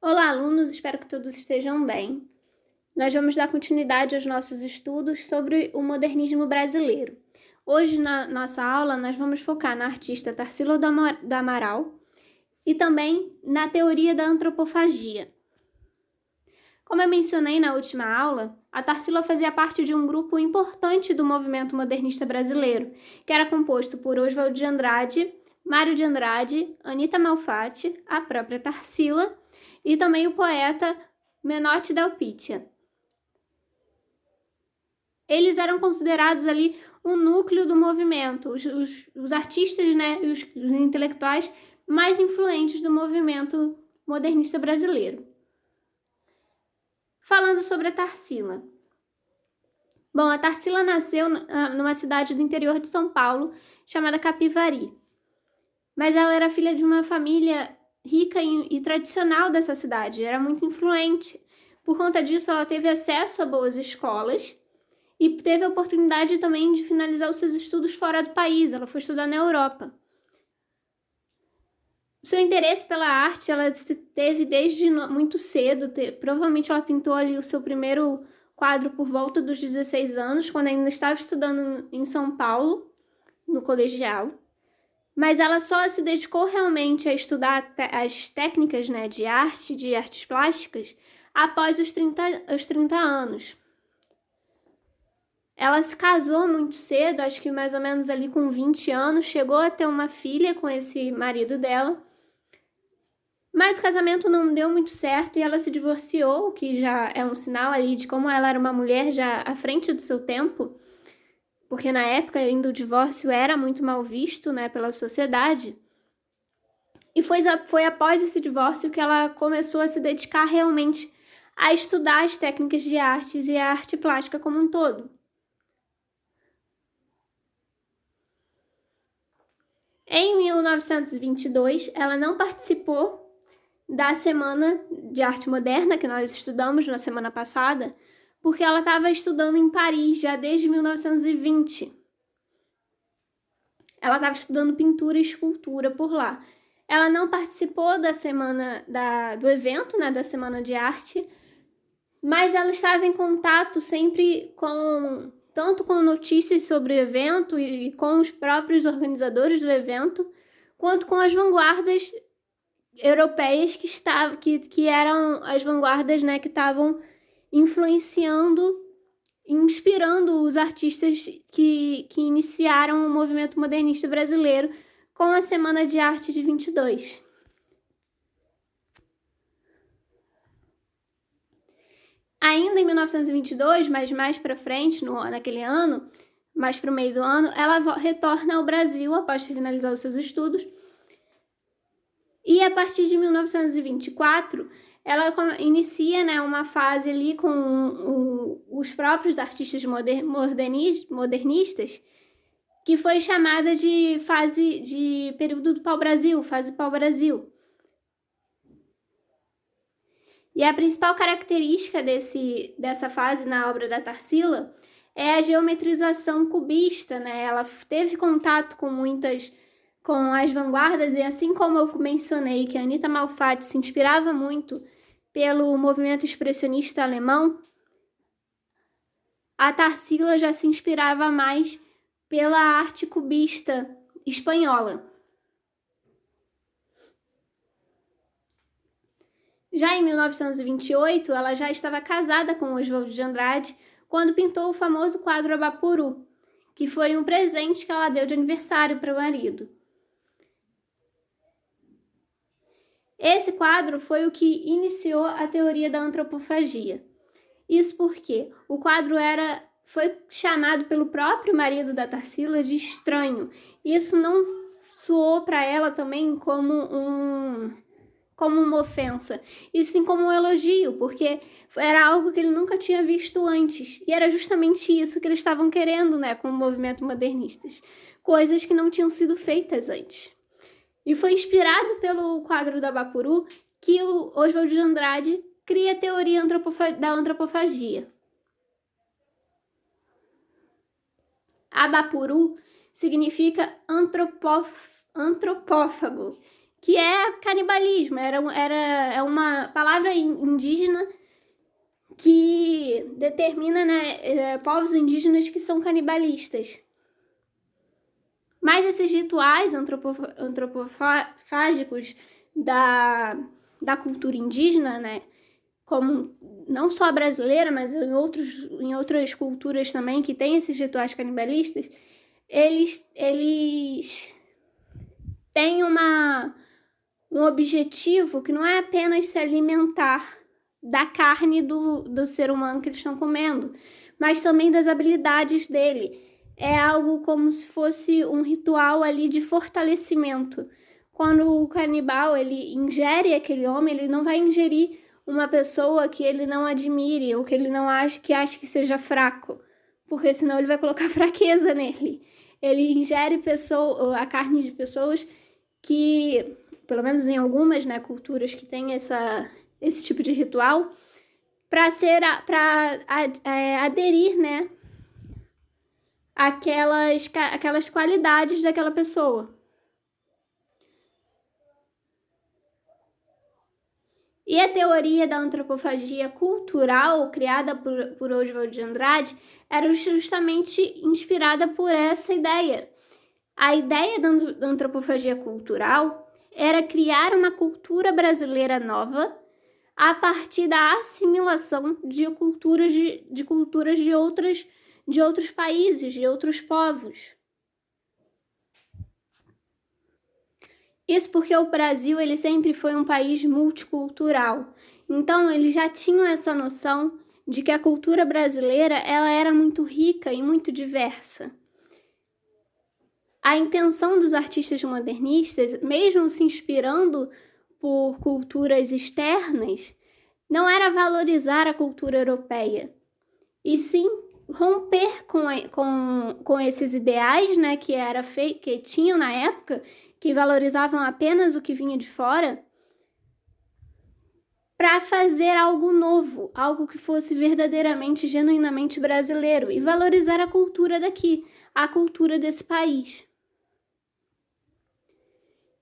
Olá, alunos, espero que todos estejam bem. Nós vamos dar continuidade aos nossos estudos sobre o modernismo brasileiro. Hoje, na nossa aula, nós vamos focar na artista Tarsila do Amaral e também na teoria da antropofagia. Como eu mencionei na última aula, a Tarsila fazia parte de um grupo importante do movimento modernista brasileiro, que era composto por Oswald de Andrade, Mário de Andrade, Anita Malfatti, a própria Tarsila e também o poeta Menotti Delpitia. Eles eram considerados ali o núcleo do movimento, os artistas, né, e os intelectuais mais influentes do movimento modernista brasileiro. Falando sobre a Tarsila. Bom, a Tarsila nasceu numa cidade do interior de São Paulo, chamada Capivari. Mas ela era filha de uma família rica e tradicional dessa cidade, era muito influente. Por conta disso, ela teve acesso a boas escolas e teve a oportunidade também de finalizar os seus estudos fora do país. Ela foi estudar na Europa. O seu interesse pela arte ela teve desde muito cedo. Provavelmente ela pintou ali o seu primeiro quadro por volta dos 16 anos, quando ainda estava estudando em São Paulo, no colegial. Mas ela só se dedicou realmente a estudar as técnicas, né, de artes plásticas, após os 30 anos. Ela se casou muito cedo, acho que mais ou menos ali com 20 anos, chegou a ter uma filha com esse marido dela, mas o casamento não deu muito certo e ela se divorciou, o que já é um sinal ali de como ela era uma mulher já à frente do seu tempo, porque na época ainda o divórcio era muito mal visto, né, pela sociedade. E foi após esse divórcio que ela começou a se dedicar realmente a estudar as técnicas de artes e a arte plástica como um todo. Em 1922, ela não participou da Semana de Arte Moderna, que nós estudamos na semana passada, porque ela estava estudando em Paris já desde 1920. Ela estava estudando pintura e escultura por lá. Ela não participou da semana do evento, né, da Semana de Arte, mas ela estava em contato sempre tanto com notícias sobre o evento e com os próprios organizadores do evento, quanto com as vanguardas europeias que eram as vanguardas, né, que estavam influenciando, inspirando os artistas que iniciaram o movimento modernista brasileiro com a Semana de Arte de 22. Ainda em 1922, mas mais para frente, naquele ano, mais para o meio do ano, ela retorna ao Brasil após finalizar os seus estudos. E a partir de 1924, ela inicia, né, uma fase ali com os próprios artistas modernistas, que foi chamada de fase de período do pau-brasil, fase pau-brasil. E a principal característica dessa fase na obra da Tarsila é a geometrização cubista, né? Ela teve contato com as vanguardas e assim como eu mencionei que a Anita Malfatti se inspirava muito pelo movimento expressionista alemão, a Tarsila já se inspirava mais pela arte cubista espanhola. Já em 1928, ela já estava casada com Oswald de Andrade quando pintou o famoso quadro Abapuru, que foi um presente que ela deu de aniversário para o marido. Esse quadro foi o que iniciou a teoria da antropofagia. Isso porque o quadro foi chamado pelo próprio marido da Tarsila de estranho. Isso não soou para ela também como uma ofensa, e sim como um elogio, porque era algo que ele nunca tinha visto antes. E era justamente isso que eles estavam querendo, né, com o movimento modernistas. Coisas que não tinham sido feitas antes. E foi inspirado pelo quadro da Abapuru que o Oswald de Andrade cria a teoria da antropofagia. Abapuru significa antropófago, que é canibalismo. É uma palavra indígena que determina, né, povos indígenas que são canibalistas. Mas esses rituais antropofágicos da cultura indígena, né, como não só a brasileira, mas em outras culturas também que têm esses rituais canibalistas, eles têm um objetivo que não é apenas se alimentar da carne do ser humano que eles estão comendo, mas também das habilidades dele. É algo como se fosse um ritual ali de fortalecimento. Quando o canibal ele ingere aquele homem, ele não vai ingerir uma pessoa que ele não admire ou que ele não ache que seja fraco, porque senão ele vai colocar fraqueza nele. Ele ingere a carne de pessoas que, pelo menos em algumas, né, culturas que têm esse tipo de ritual, para aderir, né, aquelas qualidades daquela pessoa. E a teoria da antropofagia cultural, criada por Oswald de Andrade, era justamente inspirada por essa ideia. A ideia da antropofagia cultural era criar uma cultura brasileira nova a partir da assimilação de culturas de outros países, de outros povos. Isso porque o Brasil ele sempre foi um país multicultural. Então, eles já tinham essa noção de que a cultura brasileira ela era muito rica e muito diversa. A intenção dos artistas modernistas, mesmo se inspirando por culturas externas, não era valorizar a cultura europeia, e sim romper com esses ideais, né, que tinham na época, que valorizavam apenas o que vinha de fora, para fazer algo novo, algo que fosse verdadeiramente, genuinamente brasileiro e valorizar a cultura daqui, a cultura desse país.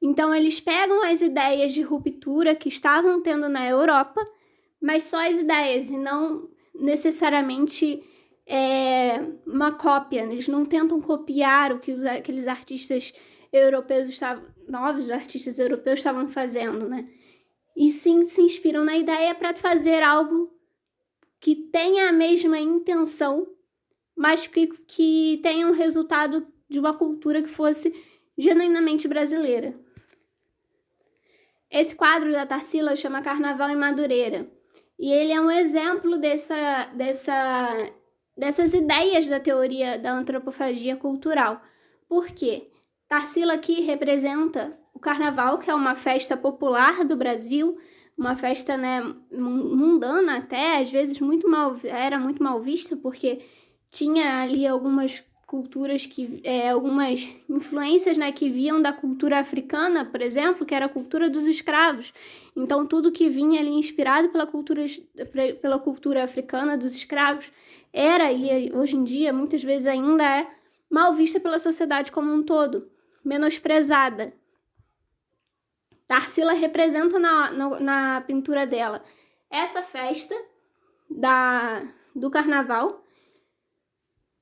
Então, eles pegam as ideias de ruptura que estavam tendo na Europa, mas só as ideias e não necessariamente uma cópia. Eles não tentam copiar o que aqueles artistas europeus novos artistas europeus estavam fazendo, né? E sim se inspiram na ideia para fazer algo que tenha a mesma intenção, mas que tenha um resultado de uma cultura que fosse genuinamente brasileira. Esse quadro da Tarsila chama Carnaval em Madureira. E ele é um exemplo dessas ideias da teoria da antropofagia cultural. Por quê? Tarsila aqui representa o carnaval, que é uma festa popular do Brasil, uma festa, né, mundana até, às vezes era muito mal vista, porque tinha ali algumas culturas algumas influências, né, que vinham da cultura africana, por exemplo, que era a cultura dos escravos. Então, tudo que vinha ali inspirado pela cultura africana dos escravos era, e hoje em dia, muitas vezes ainda é, mal vista pela sociedade como um todo, menosprezada. Tarsila representa na pintura dela essa festa do carnaval,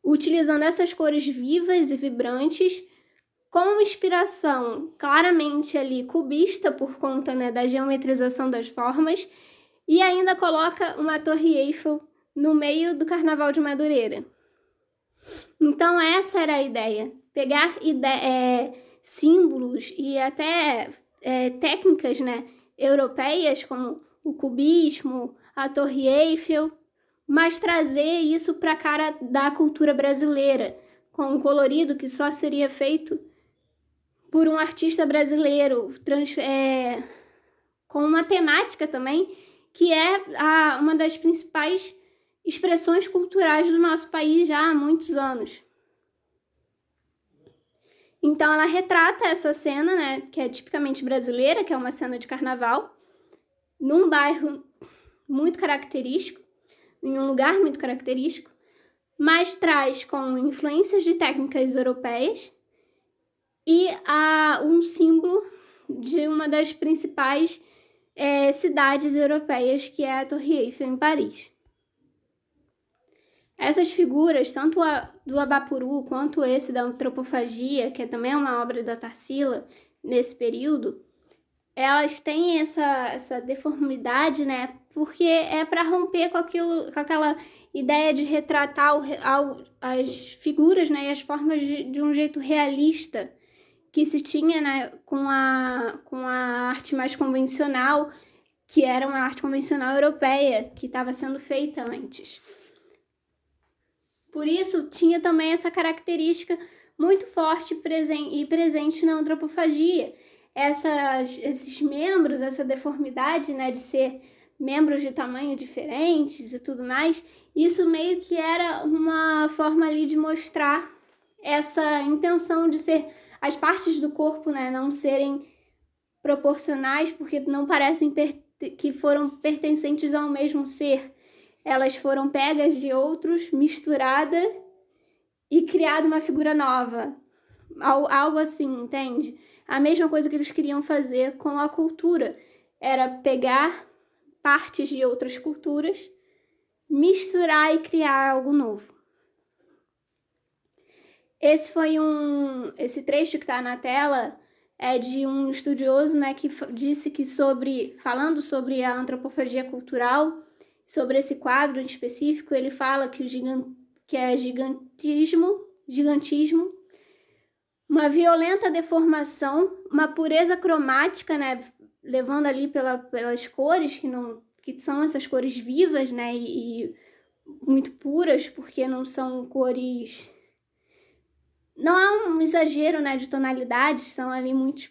utilizando essas cores vivas e vibrantes, com inspiração claramente ali cubista por conta, né, da geometrização das formas, e ainda coloca uma Torre Eiffel no meio do Carnaval de Madureira. Então essa era a ideia, pegar símbolos e até técnicas, né, europeias como o cubismo, a Torre Eiffel, mas trazer isso para a cara da cultura brasileira, com um colorido que só seria feito por um artista brasileiro, com uma temática também, que é uma das principais expressões culturais do nosso país já há muitos anos. Então ela retrata essa cena, né, que é tipicamente brasileira, que é uma cena de carnaval, num bairro muito característico, em um lugar muito característico, mas traz com influências de técnicas europeias e um símbolo de uma das principais cidades europeias, que é a Torre Eiffel, em Paris. Essas figuras, tanto a do Abapuru quanto esse da antropofagia, que também é uma obra da Tarsila nesse período, elas têm essa deformidade, né? Porque é para romper com aquela ideia de retratar as figuras, né, e as formas de um jeito realista que se tinha, né, com a arte mais convencional, que era uma arte convencional europeia, que estava sendo feita antes. Por isso, tinha também essa característica muito forte e presente na antropofagia. Esses membros, essa deformidade, né, de ser membros de tamanho diferentes e tudo mais, isso meio que era uma forma ali de mostrar essa intenção de ser as partes do corpo, né, não serem proporcionais, porque não parecem que foram pertencentes ao mesmo ser. Elas foram pegas de outros, misturadas e criado uma figura nova. Algo assim, entende? A mesma coisa que eles queriam fazer com a cultura. Era pegar partes de outras culturas, misturar e criar algo novo. Esse trecho que está na tela é de um estudioso, né, que disse que falando sobre a antropofagia cultural, sobre esse quadro em específico, ele fala que é gigantismo, uma violenta deformação, uma pureza cromática, né, levando ali pelas cores que são essas cores vivas, né, e muito puras, porque não são cores. Não há um exagero, né, de tonalidades, são ali muito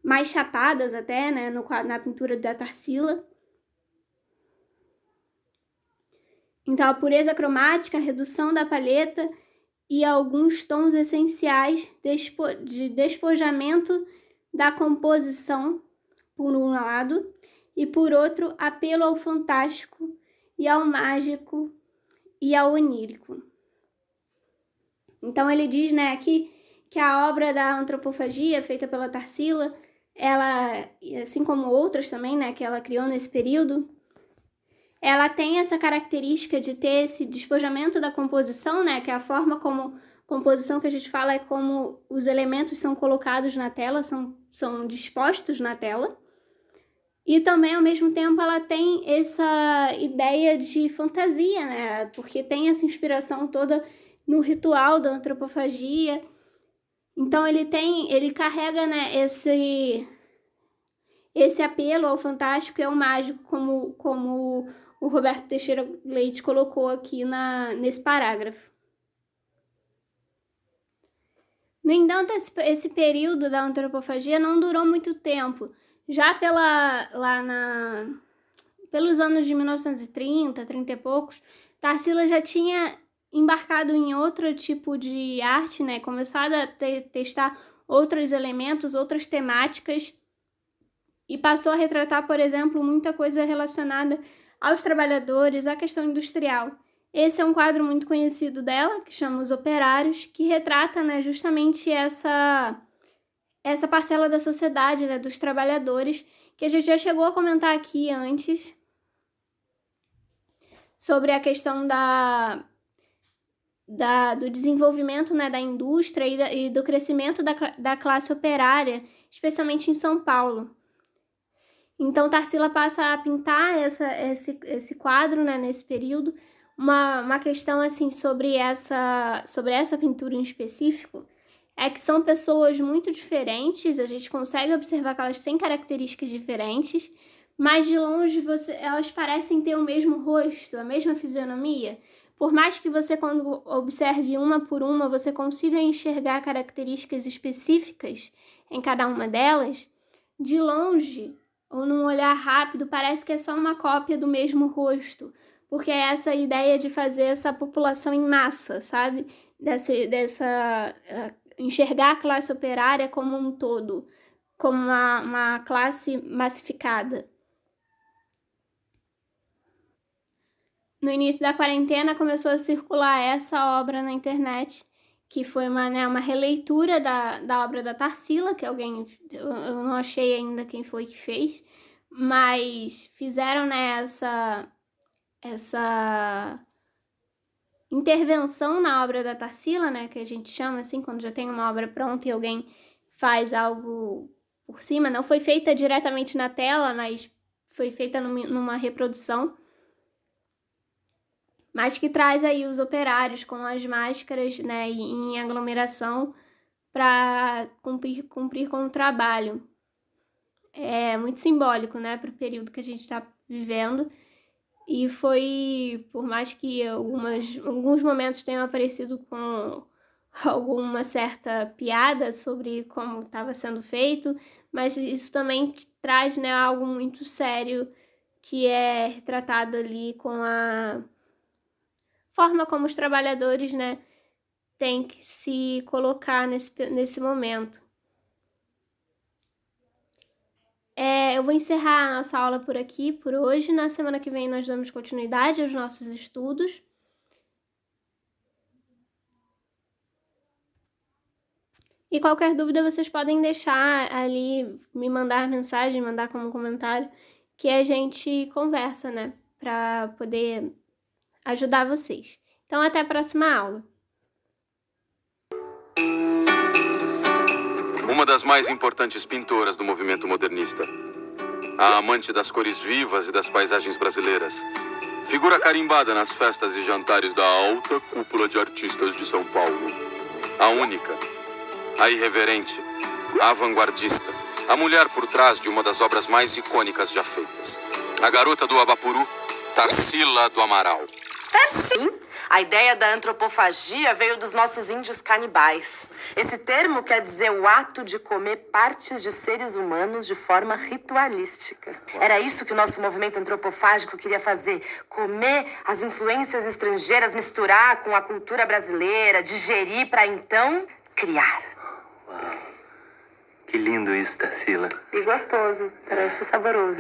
mais chapadas até, né, na pintura da Tarsila. Então, a pureza cromática, a redução da paleta e alguns tons essenciais de despojamento da composição, por um lado, e por outro, apelo ao fantástico e ao mágico e ao onírico. Então ele diz, né, aqui que a obra da antropofagia feita pela Tarsila, ela, assim como outras também, né, que ela criou nesse período, ela tem essa característica de ter esse despojamento da composição, né, que é a forma como composição que a gente fala é como os elementos são colocados na tela, são dispostos na tela. E também, ao mesmo tempo, ela tem essa ideia de fantasia, né, porque tem essa inspiração toda no ritual da antropofagia. Então ele carrega, né, esse apelo ao fantástico e ao mágico, como o Roberto Teixeira Leite colocou aqui nesse parágrafo. No entanto, esse período da antropofagia não durou muito tempo. Já pelos anos de 1930, 30 e poucos, Tarsila já tinha embarcado em outro tipo de arte, né? Começado a testar outros elementos, outras temáticas, e passou a retratar, por exemplo, muita coisa relacionada aos trabalhadores, à questão industrial. Esse é um quadro muito conhecido dela, que chama Os Operários, que retrata, né, justamente essa parcela da sociedade, né, dos trabalhadores, que a gente já chegou a comentar aqui antes, sobre a questão do desenvolvimento, né, da indústria e do crescimento da classe operária, especialmente em São Paulo. Então, Tarsila passa a pintar esse quadro, né, nesse período, uma questão assim sobre essa pintura em específico, é que são pessoas muito diferentes, a gente consegue observar que elas têm características diferentes, mas de longe elas parecem ter o mesmo rosto, a mesma fisionomia. Por mais que você, quando observe uma por uma, você consiga enxergar características específicas em cada uma delas, de longe, ou num olhar rápido, parece que é só uma cópia do mesmo rosto, porque é essa ideia de fazer essa população em massa, sabe? Enxergar a classe operária como um todo, como uma classe massificada. No início da quarentena começou a circular essa obra na internet, que foi uma releitura da obra da Tarsila, que alguém, eu não achei ainda quem foi que fez, mas fizeram, né, essa intervenção na obra da Tarsila, né, que a gente chama assim, quando já tem uma obra pronta e alguém faz algo por cima. Não foi feita diretamente na tela, mas foi feita numa reprodução, mas que traz aí os operários com as máscaras, né, em aglomeração para cumprir com o trabalho. É muito simbólico, né, para o período que a gente está vivendo. E foi, por mais que alguns momentos tenham aparecido com alguma certa piada sobre como estava sendo feito, mas isso também traz, né, algo muito sério que é retratado ali com a forma como os trabalhadores, né, têm que se colocar nesse momento. Eu vou encerrar a nossa aula por aqui, por hoje. Na semana que vem nós damos continuidade aos nossos estudos. E qualquer dúvida vocês podem deixar ali, me mandar mensagem, mandar como comentário, que a gente conversa, né? Para poder ajudar vocês. Então, até a próxima aula. Uma das mais importantes pintoras do movimento modernista. A amante das cores vivas e das paisagens brasileiras. Figura carimbada nas festas e jantares da alta cúpula de artistas de São Paulo. A única, a irreverente, a vanguardista, a mulher por trás de uma das obras mais icônicas já feitas. A garota do Abapuru, Tarsila do Amaral. Tarsila? A ideia da antropofagia veio dos nossos índios canibais. Esse termo quer dizer o ato de comer partes de seres humanos de forma ritualística. Era isso que o nosso movimento antropofágico queria fazer: comer as influências estrangeiras, misturar com a cultura brasileira, digerir para então criar. Uau. Que lindo isso, Tarsila. E gostoso, parece saboroso.